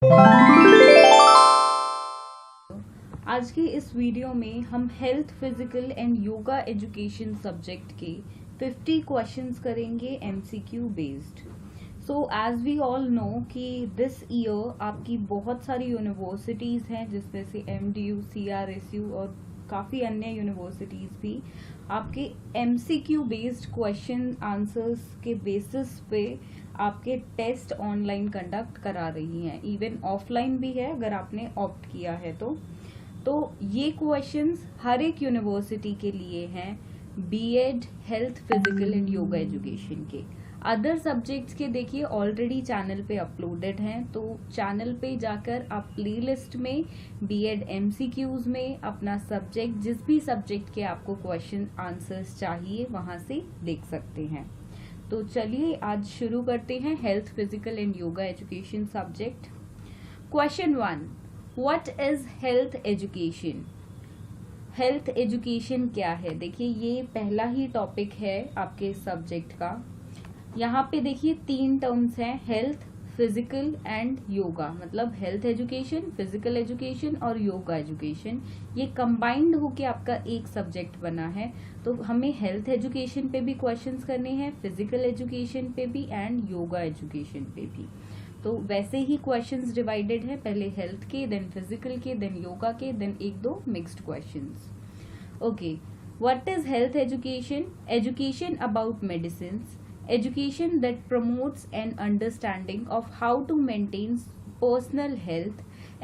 आज के इस वीडियो में हम health, physical and yoga education subject के 50 क्वेश्चंस करेंगे MCQ based. So as we all know कि दिस ईयर आपकी बहुत सारी यूनिवर्सिटीज़ हैं जिसमें से एमडीयू, सीआरएसयू और काफ़ी अन्य यूनिवर्सिटीज़ भी आपके एमसीक्यू बेस्ड क्वेश्चन आंसर्स के बेसिस पे आपके टेस्ट ऑनलाइन कंडक्ट करा रही हैं। इवन ऑफलाइन भी है अगर आपने ऑप्ट किया है तो ये क्वेश्चंस हर एक यूनिवर्सिटी के लिए हैं, BEd, health, physical and yoga education के। अदर सब्जेक्ट्स के देखिए ऑलरेडी चैनल पे अपलोडेड हैं, तो चैनल पे जाकर आप प्लेलिस्ट में बीएड एमसीक्यूज में अपना सब्जेक्ट, जिस भी सब्जेक्ट के आपको क्वेश्चन आंसर्स चाहिए वहां से देख सकते हैं। तो चलिए आज शुरू करते हैं health, physical and yoga education subject. Question 1, what is health education? Health education क्या है? देखिए ये पहला ही टॉपिक है आपके सब्जेक्ट का। यहाँ पे देखिए 3 टर्म्स हैं, हेल्थ, फिजिकल एंड योगा। मतलब हेल्थ एजुकेशन, फिजिकल एजुकेशन और योगा एजुकेशन, ये कंबाइंड होके आपका एक सब्जेक्ट बना है। तो हमें हेल्थ एजुकेशन पे भी क्वेश्चंस करने हैं, फिजिकल एजुकेशन पे भी एंड योगा एजुकेशन पे भी। तो वैसे ही क्वेश्चंस डिवाइडेड है, पहले हेल्थ के, देन फिजिकल के, देन योगा के, then 1-2 mixed questions. Okay, what is health education? Education about medicines, education that promotes an understanding of how to maintain personal health,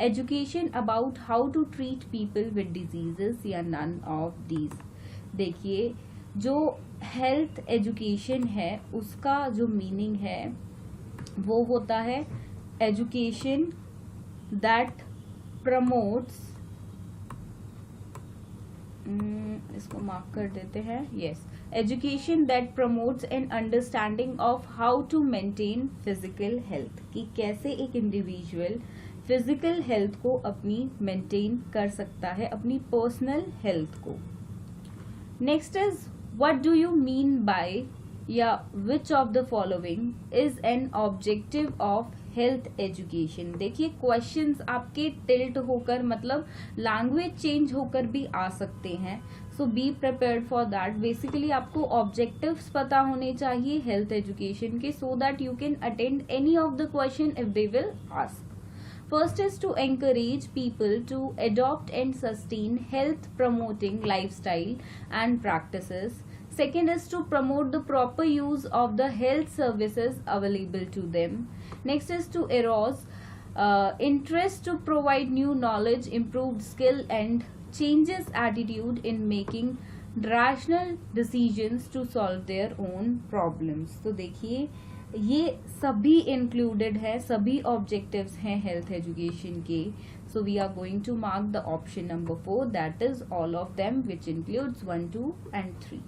education about how to treat people with diseases या none of these। देखिए जो health education है उसका जो meaning है वो होता है एजुकेशन दैट प्रमोट्स, इसको मार्क कर देते हैं, yes, education that promotes an understanding of how to maintain physical health, कि कैसे एक इंडिविजुअल फिजिकल हेल्थ को अपनी मेंटेन कर सकता है, अपनी पर्सनल हेल्थ को। Next is what do you mean by या which of the following is an objective of health education? देखिए क्वेश्चंस आपके टिल्ट होकर, मतलब लैंग्वेज चेंज होकर भी आ सकते हैं, so be prepared for that. Basically आपको ऑब्जेक्टिव्स पता होने चाहिए हेल्थ एजुकेशन के, so that you can attend any of the question if they will ask. First is to encourage people to adopt and sustain health promoting lifestyle and practices. Second is to promote the proper use of the health services available to them. Next is to arouse interest to provide new knowledge, improved skill and changes attitude in making rational decisions to solve their own problems। तो देखिए ये सभी included है, सभी objectives हैं health education के। So we are going to mark the option number 4, that is all of them which includes 1, 2 and 3।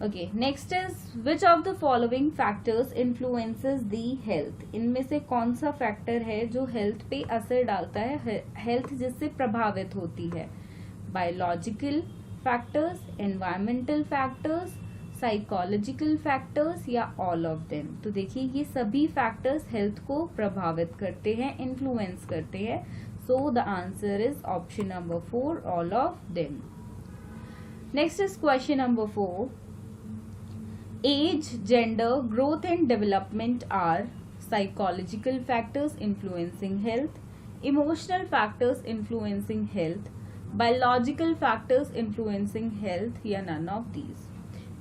Okay, next is which of the following factors influences the health? इनमें से कौन सा factor है जो health पे असर डालता है, हेल्थ जिससे प्रभावित होती है? Biological factors, environmental factors, psychological factors या ऑल ऑफ देम? तो देखिए ये सभी फैक्टर्स हेल्थ को प्रभावित करते हैं, इन्फ्लुएंस करते हैं। So the answer is option number 4, all of them. Next is question number 4, age, gender, growth and development are psychological factors influencing health, emotional factors influencing health, biological factors influencing health या none of these?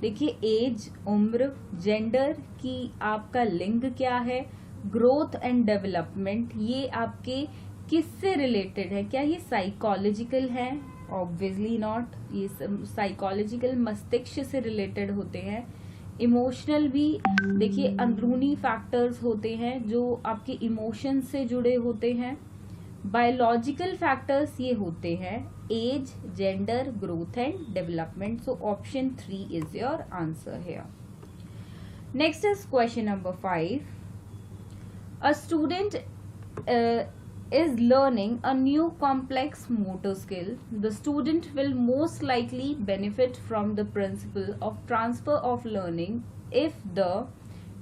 देखिए age, उम्र, gender की आपका लिंग क्या है, growth and development ये आपके किससे रिलेटेड है? क्या ये साइकोलॉजिकल है? ऑब्वियसली नॉट, ये साइकोलॉजिकल मस्तिष्क से रिलेटेड होते हैं। इमोशनल भी देखिए अंदरूनी फैक्टर्स होते हैं जो आपके इमोशंस से जुड़े होते हैं। बायोलॉजिकल फैक्टर्स ये होते हैं age, gender, growth and development. So option 3 is your answer here. Next is question number 5, a student is learning a new complex motor skill. The student will most likely benefit from the principle of transfer of learning if the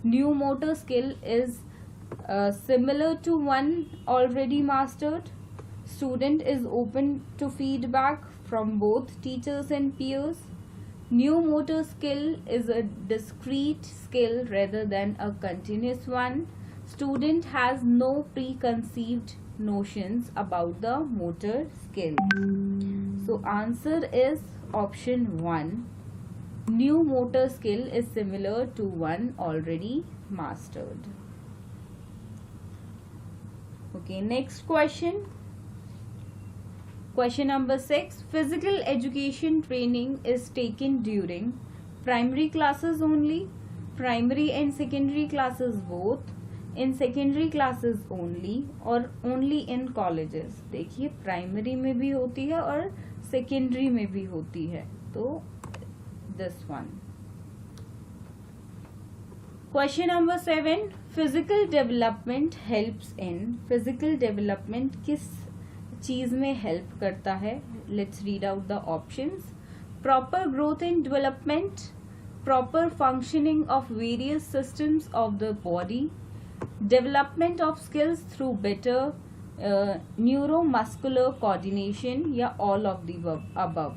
new motor skill is similar to one already mastered. Student is open to feedback from both teachers and peers. New motor skill is a discrete skill rather than a continuous one. Student has no preconceived notions about the motor skill. So answer is option 1. New motor skill is similar to one already mastered. Okay, next question. Question number 6. Physical education training is taken during primary classes only, primary and secondary classes both, in secondary classes only, और only in colleges. देखिए primary में भी होती है और secondary में भी होती है, तो this one. Question number 7. Physical development helps in. Physical development किस चीज में हेल्प करता है? Let's read out the options. Proper growth and development, proper functioning of various systems of the body, development of skills through better neuromuscular coordination, या all of the above.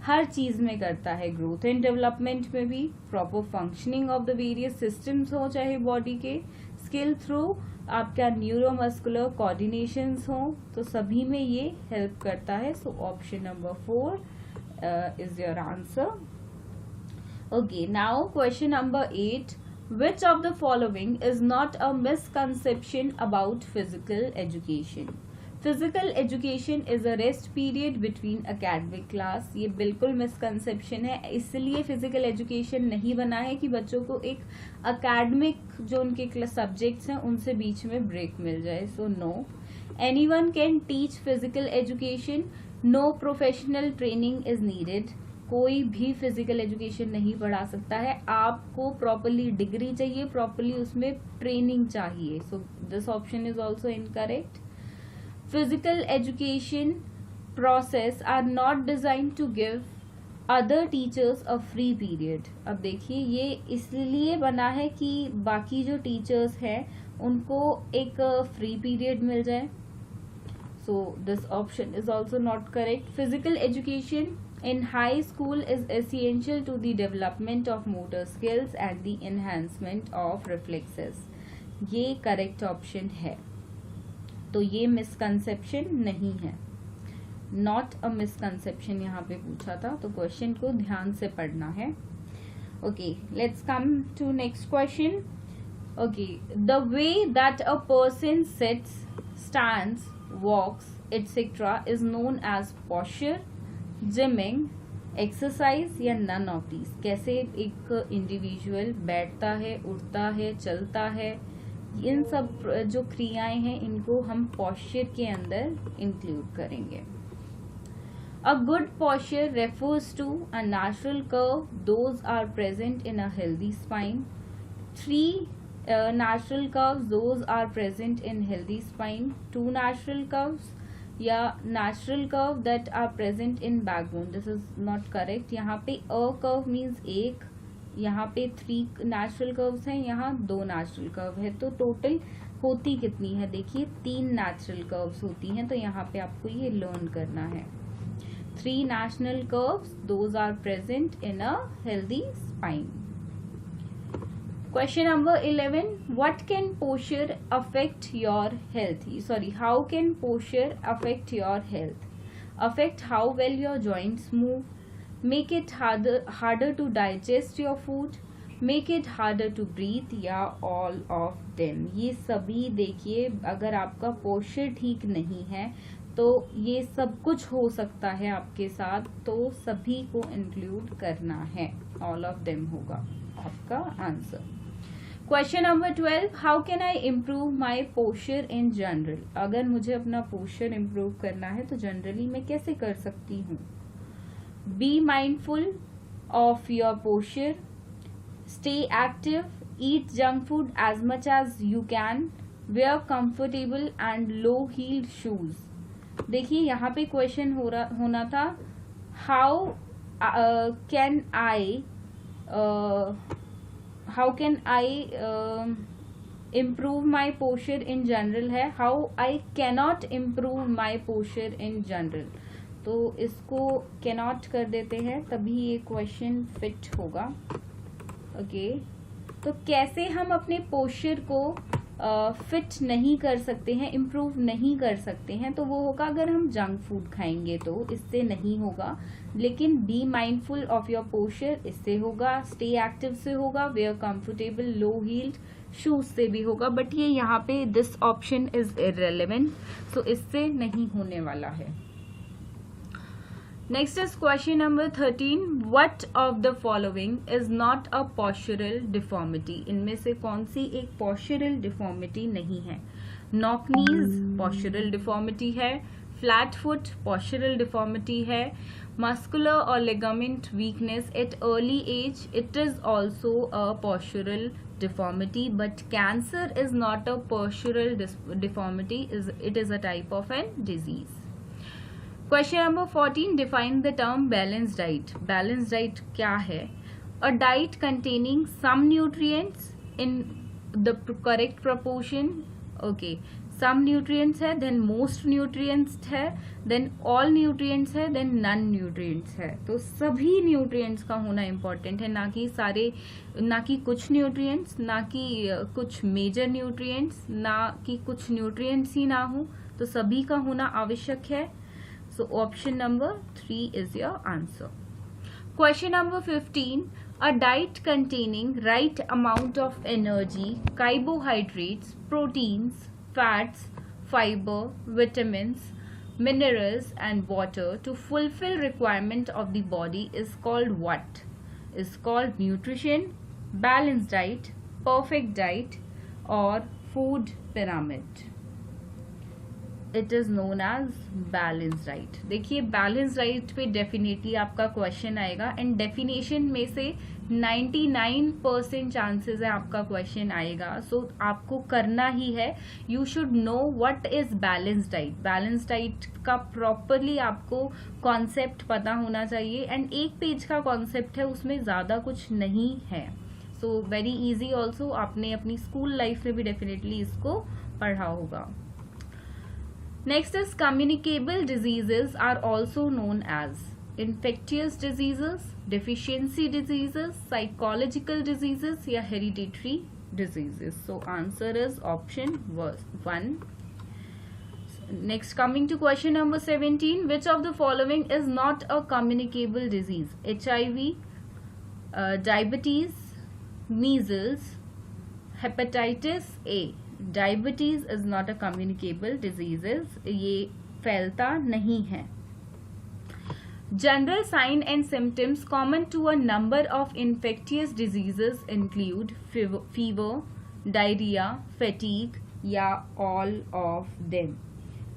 हर चीज में करता है. ग्रोथ एंड डेवलपमेंट में भी, proper functioning of the various systems हो चाहे body के, स्किल थ्रू आपका न्यूरोमस्कुलर कोऑर्डिनेशंस हो, तो सभी में ये हेल्प करता है. So option number 4 is your answer. Okay, now question number 8. Which of the following is not a misconception about physical education? Physical education is a rest period between academic class. ये बिल्कुल misconception है, इसलिए physical education नहीं बना है कि बच्चों को एक अकेडमिक जो उनके सब्जेक्ट्स हैं उनसे बीच में ब्रेक मिल जाए. So no, anyone can teach physical education. No professional training is needed. कोई भी फिजिकल एजुकेशन नहीं पढ़ा सकता है. आपको प्रॉपरली डिग्री चाहिए, प्रॉपरली उसमें ट्रेनिंग चाहिए. So this option is also incorrect. Physical education process are not designed to give other teachers a free period. अब देखिए ये इसलिए बना है कि बाकी जो टीचर्स हैं उनको एक फ्री पीरियड मिल जाए. So this option is also not correct. Physical education in high school is essential to the development of motor skills and the enhancement of reflexes. ये correct option है. तो ये मिसकंसेप्शन नहीं है, नॉट अ मिसकंसेप्शन यहाँ पे पूछा था, तो क्वेश्चन को ध्यान से पढ़ना है. Okay, let's come to next question. Okay, the way that a person sits, stands, walks etcetera is known as posture, gymming, exercise, या नन ऑफ दीज. कैसे एक इंडिविजुअल बैठता है, उठता है, चलता है, इन सब जो क्रियाएं हैं इनको हम पोस्चर के अंदर इंक्लूड करेंगे. A good posture refers to a natural curve, those are present in a healthy spine. 3 natural curves, those are present in healthy spine. 2 natural curves, या natural curve that are present in backbone. This is not correct. यहाँ पे a curve means एक, यहाँ पे 3 natural curves हैं, यहाँ 2 natural curve है, तो टोटल होती कितनी है? देखिए 3 नेचुरल कर्व्स होती हैं, तो यहाँ पे आपको ये लर्न करना है. 3 natural curves, those are present in a healthy spine. Question number 11. What can posture affect your health? Sorry, how can posture affect your health? Affect how well your joints move, make it harder to digest your food, make it harder to breathe, या all of them. ये सभी देखिए, अगर आपका posture ठीक नहीं है तो ये सब कुछ हो सकता है आपके साथ, तो सभी को इंक्लूड करना है. all of them होगा आपका answer. Question number 12. How can I improve my posture in general? अगर मुझे अपना पोस्चर इम्प्रूव करना है तो जनरली मैं कैसे कर सकती हूँ? Be mindful of your posture, stay active, eat junk food as much as you can, wear comfortable and low heeled shoes. देखिए यहाँ पे क्वेश्चन होना था how can I improve my posture in general है, how I cannot improve my posture in general. तो इसको cannot कर देते हैं, तभी ये क्वेश्चन फिट होगा। ओके, तो कैसे हम अपने पोस्चर को फिट नहीं कर सकते हैं, इम्प्रूव नहीं कर सकते हैं, तो वो होगा अगर हम जंक फूड खाएंगे तो इससे नहीं होगा। लेकिन be mindful of your posture इससे होगा, स्टे एक्टिव से होगा, wear comfortable low heeled shoes से भी होगा। बट ये यहाँ पे this option is irrelevant, so इससे नहीं होने वाला है। Next is question number 13, what of the following is not a postural deformity. इनमें से कौन सी एक पोस्चरल डिफॉर्मिटी नहीं है? नॉक नीज पोस्चरल डिफॉर्मिटी है, फ्लैट फुट पोस्चरल डिफॉर्मिटी है, मस्कुलर और ligament weakness at early age, it is also a postural deformity, but cancer is not a postural deformity, it is a type of an disease. Question number 14, define the term balanced diet. Balanced diet क्या है? A diet containing some nutrients in the correct proportion. Okay, some nutrients है, then most nutrients है, then all nutrients है, then none nutrients है। तो सभी nutrients का होना important है, ना कि कुछ nutrients, ना कि कुछ major nutrients, ना कि कुछ nutrients ही ना हो, तो सभी का होना आवश्यक है। So option number 3 is your answer. Question number 15, a diet containing right amount of energy, carbohydrates, proteins, fats, fiber, vitamins, minerals and water to fulfill requirement of the body is called what? Is called nutrition, balanced diet, perfect diet or food pyramid. It is known as balanced diet. देखिए balanced diet पे definitely आपका question आएगा and definition में से 99% chances है आपका question आएगा। सो आपको करना ही है, you should know what is balance diet. Balance diet का प्रॉपरली आपको कॉन्सेप्ट पता होना चाहिए एंड एक पेज का कॉन्सेप्ट है, उसमें ज़्यादा कुछ नहीं है। सो वेरी इजी ऑल्सो, आपने अपनी स्कूल लाइफ में भी डेफिनेटली इसको पढ़ा होगा। Next is communicable diseases are also known as infectious diseases, deficiency diseases, psychological diseases या hereditary diseases. So answer is option 1. Next, coming to question number 17, which of the following is not a communicable disease? HIV, diabetes, measles, hepatitis A. Diabetes is not a communicable diseases, ये फैलता नहीं है। General sign and symptoms common to a number of infectious diseases include fever, diarrhoea, fatigue या all of them.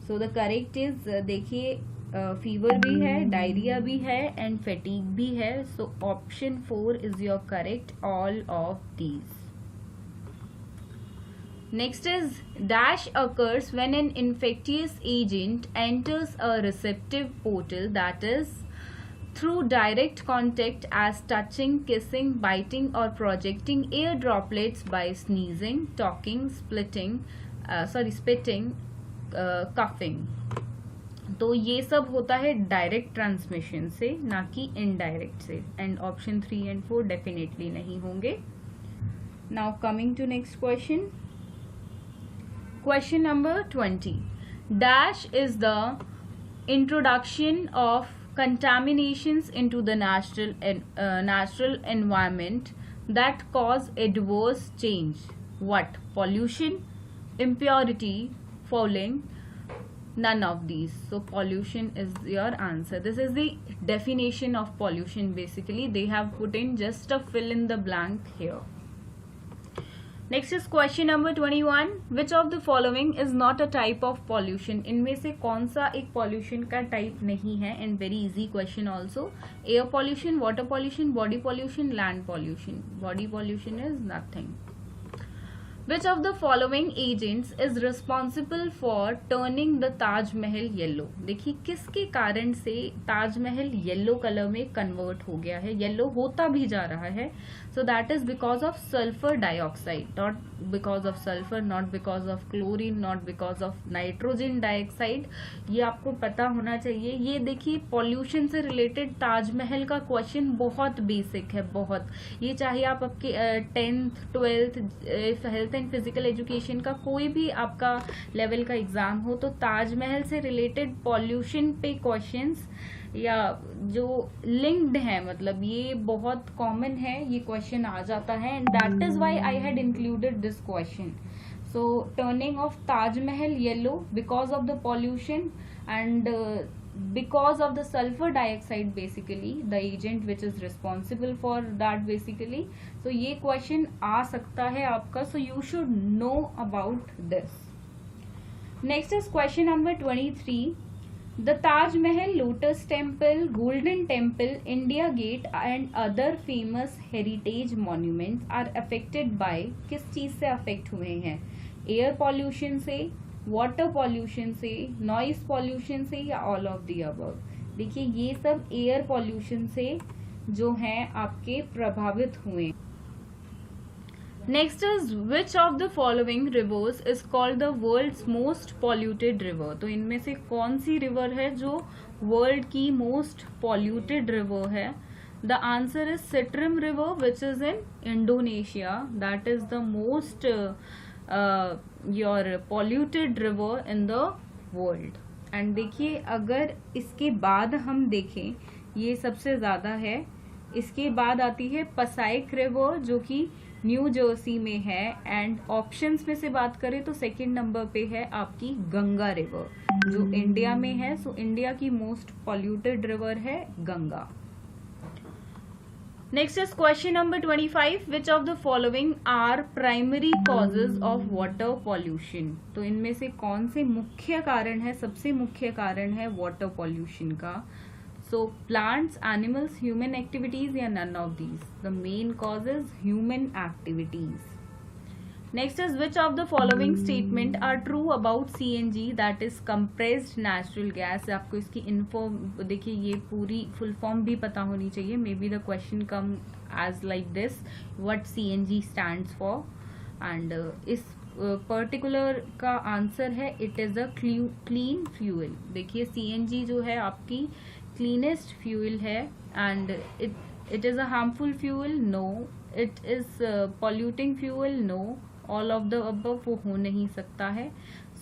So the correct is, देखिए fever भी है, diarrhoea भी है एंड फैटीग भी है। So option 4 is your correct, all of these. Next is dash occurs when an infectious agent enters a receptive portal, that is through direct contact as touching, kissing, biting or projecting air droplets by sneezing, talking, spitting, coughing. तो ये सब होता है direct transmission से, ना कि indirect से, and option 3 and 4 definitely नहीं होंगे। Now coming to next question. Question number 20. Dash is the introduction of contaminations into the natural environment that cause adverse change. What? Pollution, impurity, fouling, none of these. So pollution is your answer. This is the definition of pollution. Basically they have put in just a fill in the blank here. Next is question number 21, which of the following is not a type of pollution. इनमें से कौन सा एक pollution का type नहीं है? And very easy question also. Air pollution, water pollution, body pollution, land pollution. Body pollution is nothing. Which of the following agents is responsible for turning the Taj Mahal yellow? देखिए किसके कारण से ताजमहल येलो कलर में convert हो गया है, yellow होता भी जा रहा है. So that is because of sulphur dioxide, not because of sulphur, not because of chlorine, not because of nitrogen dioxide. ये आपको पता होना चाहिए. ये देखिए पॉल्यूशन से रिलेटेड ताजमहल का क्वेश्चन बहुत बेसिक है, बहुत. ये चाहे आप आपके 10th 12th health and physical education का कोई भी आपका लेवल का एग्जाम हो, तो ताजमहल से रिलेटेड पॉल्यूशन पे क्वेश्चंस या जो लिंक्ड है, मतलब ये बहुत कॉमन है, ये क्वेश्चन आ जाता है. And that is why I had included this question. So turning of Taj Mahal yellow because of the pollution and because of the sulfur dioxide, basically the agent which is responsible for that basically. So ये question आ सकता है आपका, so you should know about this. Next is question number 23. The Taj Mahal, Lotus Temple, Golden Temple, India Gate and other famous heritage monuments are affected by, किस चीज से affect हुए हैं? Air pollution से, water pollution से, noise pollution से, या all of the above. देखिए ये सब एयर पॉल्यूशन से जो हैं आपके प्रभावित हुए. Next is which of the following rivers is called the world's most polluted river? तो इनमें से कौन सी रिवर है जो वर्ल्ड की मोस्ट पॉल्यूटेड रिवर है? The answer is Citarum river which is in Indonesia. That is the most your polluted river in the world. And देखिए अगर इसके बाद हम देखें, ये सबसे ज्यादा है. इसके बाद आती है पसाइक रिवर जो कि न्यू जर्सी में है. एंड ऑप्शंस में से बात करें तो सेकंड नंबर पे है आपकी गंगा रिवर जो इंडिया में है. सो इंडिया की मोस्ट पॉल्यूटेड रिवर है Ganga. Next is question number 25. Which of the following are primary causes of water pollution? तो इनमें से कौन से मुख्य कारण है, सबसे मुख्य कारण है वाटर पॉल्यूशन का? So plants, animals, human activities या none of these? The main cause is human activities. Next is which of the following statement are true about CNG, that is compressed natural gas? आपको इसकी info देखिए, ये पूरी full form भी पता होनी चाहिए. May be the question come as like this, what CNG stands for. And इस पर्टिकुलर का आंसर है it is a clean fuel. देखिए CNG जो है आपकी क्लीनेस्ट फ्यूल है. And it is a harmful fuel? No. It is polluting fuel? No. All of the above वो हो नहीं सकता है.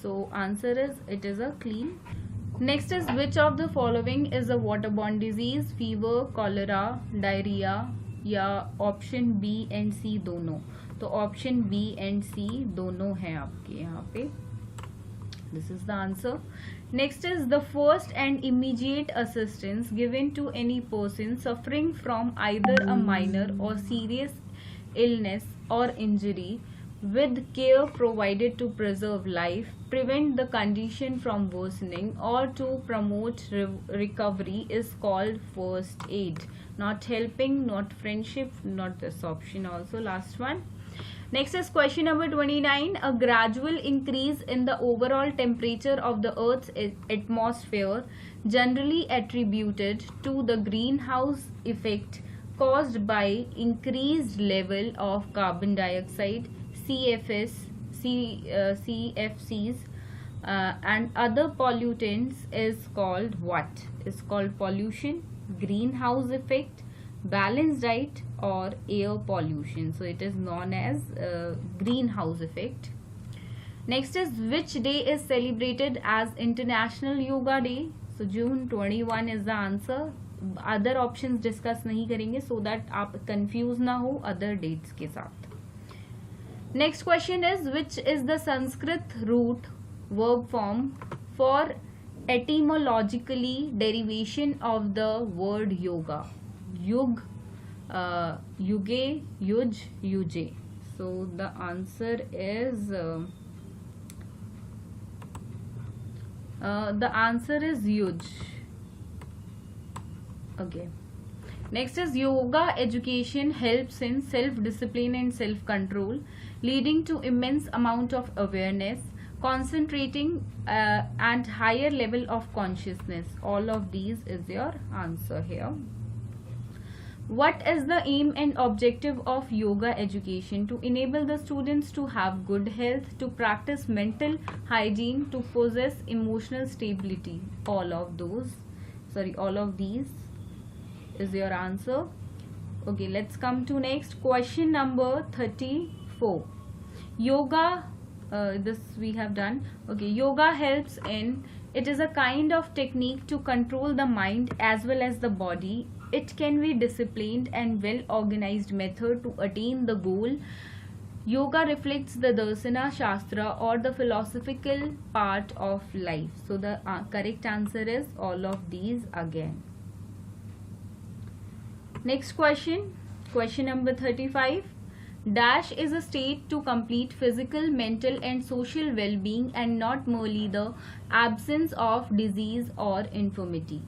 So answer is it is a clean. Next is which of the following is a water borne disease? Fever, cholera, diarrhoea, या option B and सी दोनों? तो option B and सी दोनों है आपके यहाँ पे. This is the answer. Next is the first and immediate assistance given to any person suffering from either a minor or serious illness or injury, with care provided to preserve life, prevent the condition from worsening, or to promote recovery, is called first aid. Not helping, not friendship, not this option also. Last one. Next is question number 29. A gradual increase in the overall temperature of the Earth's atmosphere, generally attributed to the greenhouse effect caused by increased level of carbon dioxide, CFCs, and other pollutants, is called what? Is called pollution, greenhouse effect, balanced diet, or air pollution. So it is known as greenhouse effect. Next is which day is celebrated as International Yoga Day? So June 21 is the answer. Other options discuss नहीं करेंगे so that आप confuse ना हो other dates के साथ. Next question is which is the Sanskrit root verb form for etymologically derivation of the word yoga? Yug, yuge, yuj, yuje. So the answer is yuj. Okay. Next is yoga education helps in self-discipline and self-control, leading to immense amount of awareness, concentrating and higher level of consciousness. All of these is your answer here. What is the aim and objective of yoga education? To enable the students to have good health, to practice mental hygiene, to possess emotional stability. All of these is your answer. Okay, let's come to next question number 34. Yoga, this we have done. Okay, yoga helps in, it is a kind of technique to control the mind as well as the body. It can be disciplined and well organized method to attain the goal. Yoga reflects the Darsana Shastra or the philosophical part of life. So the correct answer is all of these again. Next question number 35. Dash is a state to complete physical, mental and social well-being and not merely the absence of disease or infirmity.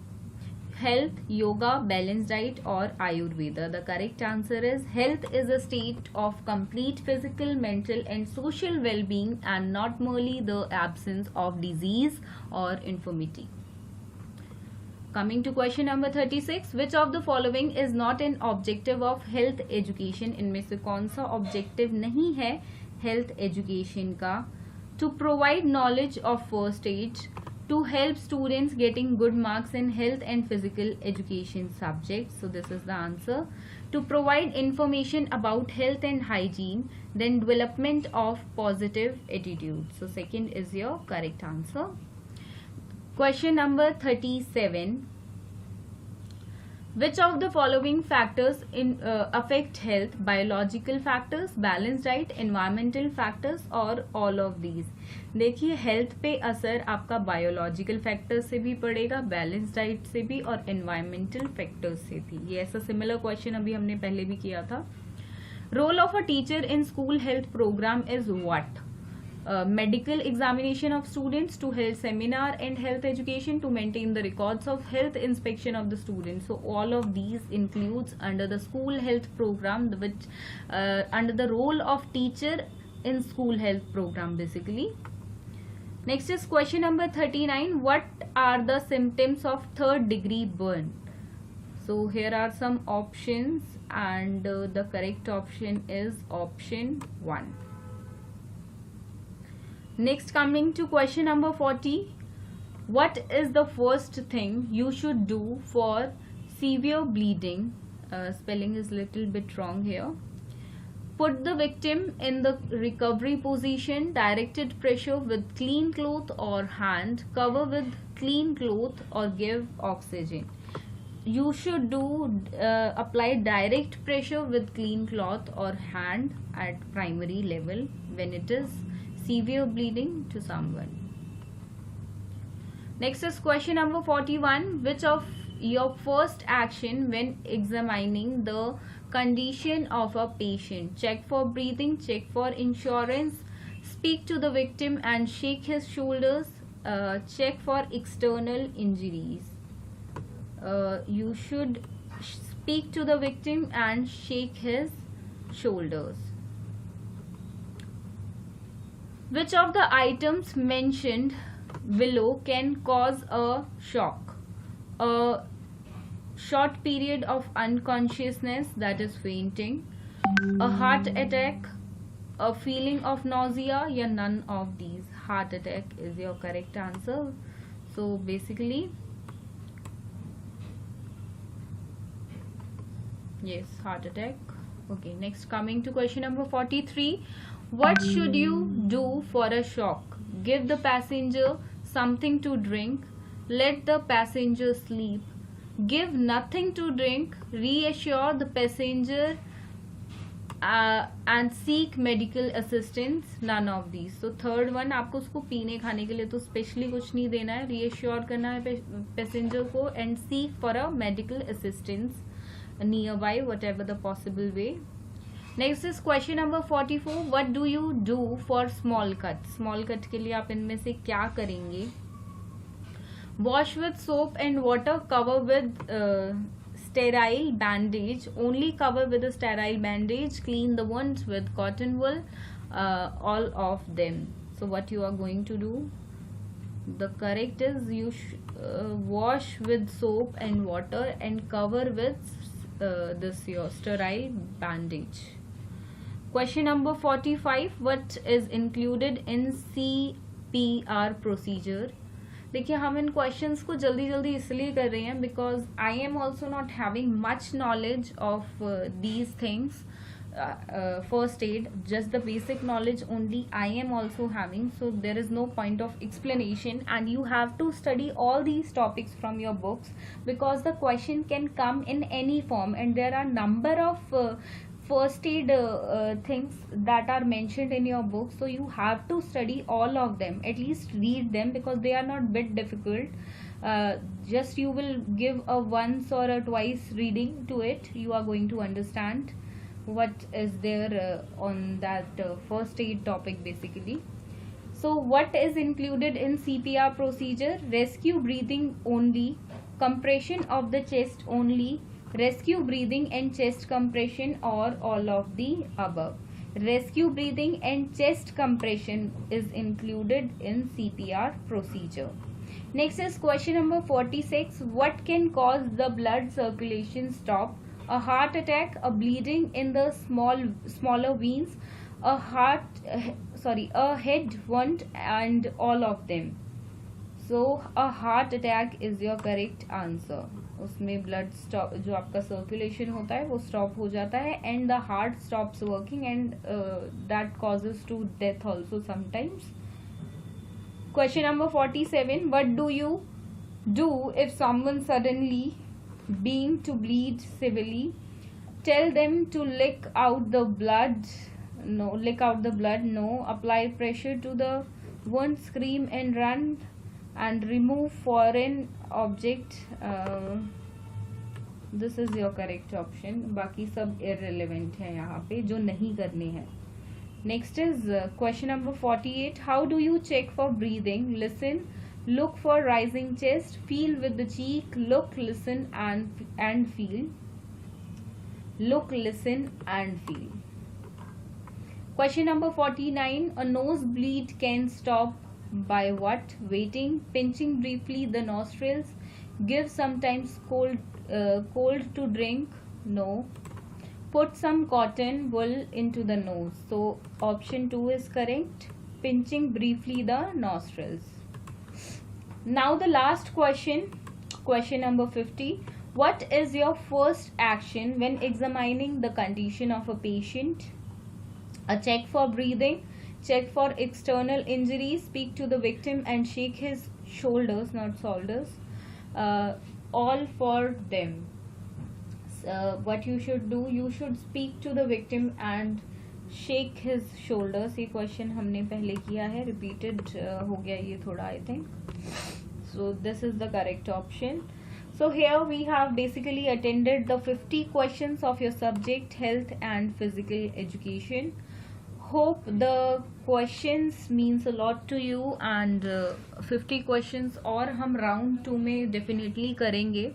Health, yoga, balanced diet or Ayurveda. The correct answer is health is a state of complete physical, mental and social well-being and not merely the absence of disease or infirmity. Coming to question number 36. Which of the following is not an objective of health education? इनमें से कौन सा objective नहीं है health education का? To provide knowledge of first aid, to help students getting good marks in health and physical education subjects. So this is the answer. To provide information about health and hygiene, then development of positive attitude. So second is your correct answer. Question number 37. Which of the following factors affect health? Biological factors, balanced diet, environmental factors और all of these. देखिए health पे असर आपका biological factors से भी पड़ेगा, balance diet से भी और एनवायरमेंटल फैक्टर्स से भी. ये ऐसा सिमिलर क्वेश्चन अभी हमने पहले भी किया था. Role of a teacher in school health program is what? Medical examination of students, to hold seminar and health education, to maintain the records of health inspection of the students. So all of these includes under the school health program, which under the role of teacher in school health program basically. Next is question number 39. What are the symptoms of third degree burn? So here are some options and the correct option is option 1. Next, coming to question number 40. What is the first thing you should do for severe bleeding? Spelling is little bit wrong here. Put the victim in the recovery position, directed pressure with clean cloth or hand, cover with clean cloth or give oxygen. You should do apply direct pressure with clean cloth or hand at primary level when it is severe bleeding to someone. Next is question number 41. Which of your first action when examining the condition of a patient? Check for breathing, check for insurance, speak to the victim and shake his shoulders, check for external injuries. You should speak to the victim and shake his shoulders. Which of the items mentioned below can cause a shock? A short period of unconsciousness, that is fainting, a heart attack, a feeling of nausea, या none of these. Heart attack is your correct answer. So basically, yes, heart attack. Okay, next, coming to question number 43. What should you do for a shock? Give the passenger something to drink, let the passenger sleep, give nothing to drink, reassure the passenger and seek medical assistance. None of these. So third one, आपको उसको पीने खाने के लिए तो specially कुछ नहीं देना है, reassure करना है पैसेंजर को and seek for a medical assistance nearby, whatever the possible way. Next is question number 44. What do you do for small cut? Small cut के लिए आप इनमें से क्या करेंगे? Wash with soap and water, cover with sterile bandage, only cover with a sterile bandage, clean the wounds with cotton wool, all of them. So what you are going to do, the correct is you wash with soap and water and cover with this your sterile bandage. Question number 45, what is included in CPR procedure? देखिए हम इन questions को जल्दी जल्दी इसलिए कर रहे हैं because I am also not having much knowledge of these things. First aid, just the basic knowledge only I am also having, so there is no point of explanation, and you have to study all these topics from your books because the question can come in any form, and there are number of first aid things that are mentioned in your book, so you have to study all of them, at least read them because they are not bit difficult. Just you will give a once or a twice reading to it, you are going to understand what is there on that first aid topic basically. So what is included in CPR procedure? Rescue breathing only, compression of the chest only, rescue breathing and chest compression, or all of the above. Rescue breathing and chest compression is included in CPR procedure. Next is question number 46. What can cause the blood circulation stop? A heart attack, a bleeding in the smaller veins, a head wound, and all of them. So a heart attack is your correct answer. उसमें blood stop, जो आपका circulation होता है वो stop हो जाता है and the heart stops working, and that causes to death also sometimes. Question number 47. What do you do if someone suddenly being to bleed severely? Tell them to lick out the blood. No. Apply pressure to the wound, scream and run, and remove foreign object. This is your correct option. बाकी सब irrelevant है यहाँ पे जो नहीं करने हैं. Next is question number 48. How do you check for breathing? Listen, look for rising chest, feel with the cheek, look, listen and feel. Look, listen and feel. Question number 49. A nosebleed can stop by what? Waiting, pinching briefly the nostrils, give sometimes cold to drink. No. Put some cotton wool into the nose. So option 2 is correct. Pinching briefly the nostrils. Now the last question, question number 50. What is your first action when examining the condition of a patient? A check for breathing, check for external injuries, speak to the victim and shake his shoulders, not shoulders, all for them. What you should do, you should speak to the victim and shake his shoulders. ये question हमने पहले किया है, repeated हो गया ये थोड़ा I think. So this is the correct option. So here we have basically attended the 50 questions of your subject health and physical education. Hope the questions means a lot to you, and 50 questions और हम round 2 में definitely करेंगे.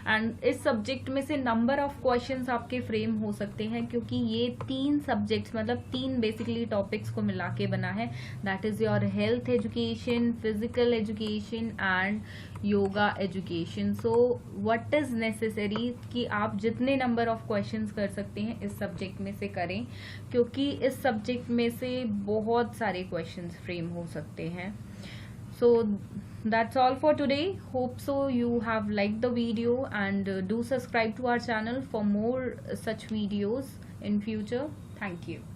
And इस subject में से number of questions आपके frame हो सकते हैं क्योंकि ये 3 सब्जेक्ट्स मतलब 3 बेसिकली टॉपिक्स को मिला के बना है. That is your health education, physical education and yoga education. So what is necessary कि आप जितने नंबर ऑफ क्वेश्चंस कर सकते हैं इस सब्जेक्ट में से करें क्योंकि इस सब्जेक्ट में से बहुत सारे क्वेश्चंस फ्रेम हो सकते हैं. So that's all for today. Hope so you have liked the video, and do subscribe to our channel for more such videos in future. Thank you.